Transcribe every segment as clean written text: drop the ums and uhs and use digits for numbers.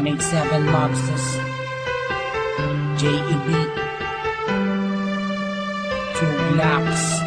187 Mobsters, JEB, 2 Blocks.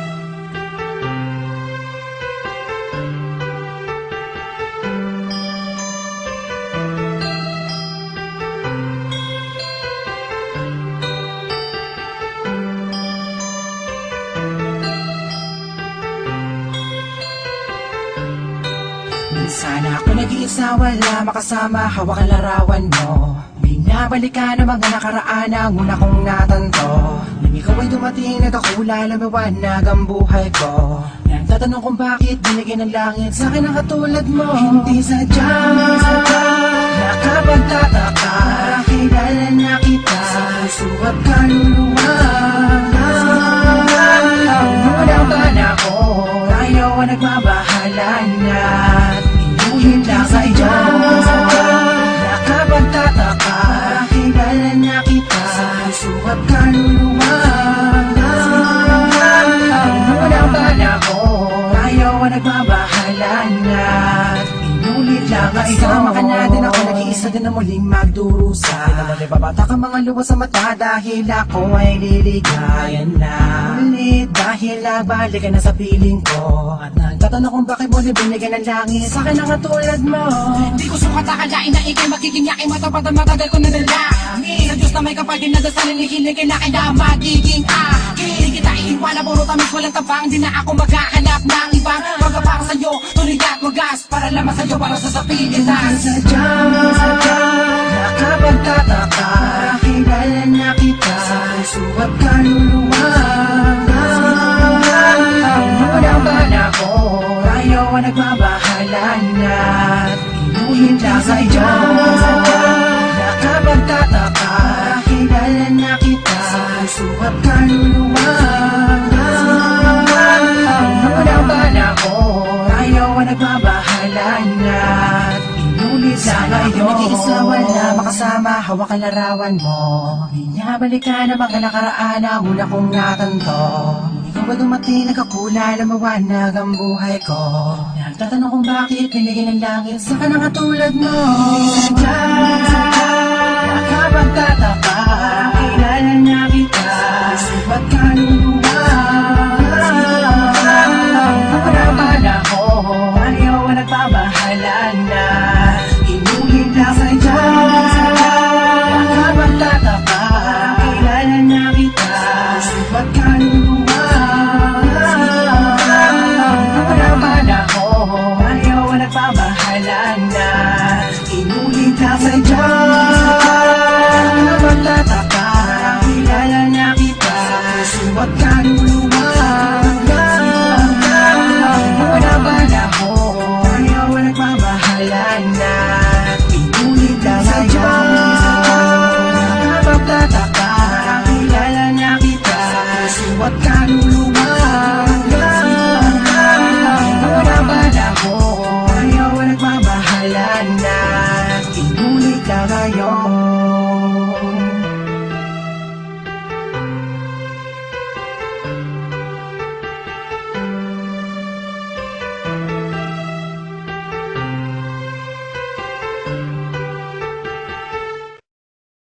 Minsan ako nag-iisa, wala makasama, hawak ang larawan mo. Binabalikan ang mga nakaraan ang una kong natanto. Nang ikaw ay dumating, nagkakula, lumiwanag ang buhay ko. Nagtatanong kung bakit binigyan ng langit sa akin ang katulad mo. Hindi sadya, nakapagtataka, kilala na kita sa puso at kaluluwa. Unang panako, tayo ang nagmabahalan at inuhin lang sa iyo. Nakapagtataka, kilala na kita sa puso at kaluluwa. Unang panako, tayo ang nagmabahalan at inulit lang sa iyo. Isama ka natin, ako nag-iisa din na muling magdurusa. Pinababata ka mga luwa sa mata dahil ako ay liligayan na ulit. Dahil nagbalik ka na sa piling ko at nagtatanong kung bakit mo binigyan ng langit sa akin ang katulad mo. Di ko sukat akalain na ikay magiging yakin, matagal ko na nalangin sa Diyos na may kapal din na dasalin, hinihiling na akin na magiging akin. Di kita iiwanan, puro tamis walang tabang, di na ako maghahanap ng ibang magpapara sa'yo, tuloy at wagas, para lamang sa'yo, para sa Pilipinas. Sadya, nakapagtataka, kilala na kita sa puso at kaluluwa. Unang panako, tayo ang nagmabahalan at inuhin lang sa iyo. Nakapagtataka, kilala na kita sa puso at kaluluwa. Unang panako, tayo ang nagmabahalan at inulit lang sa iyo. Nag-iisa, wala makasama, hawak ang larawan mo. Binabalikan ang mga nakaraan ang una kong natanto. Ikaw ba dumating, nagkakula, lumawanag ang buhay ko. Nagtatanong kung bakit binigyan ng langit sa akin ang katulad mo. Sadya, nakapagtataka, kilala na kita sa ba't kaluluwa. Unang panako, ayaw ang nagpabahalan na inuhin lang sa iyo. Nakapagtataka, kilala na kita sa ba't kaluluwa. Unang panako, ayaw ang nagpabahalan na inulit lang sa iyo. Nakapagtataka, kilala na kita sa ba't kaluluwa. Unang panako, ayaw ang nagpabahalan na inulit lang sa iyo. Nakapagtataka, kilala na kita sa ba't kaluluwa.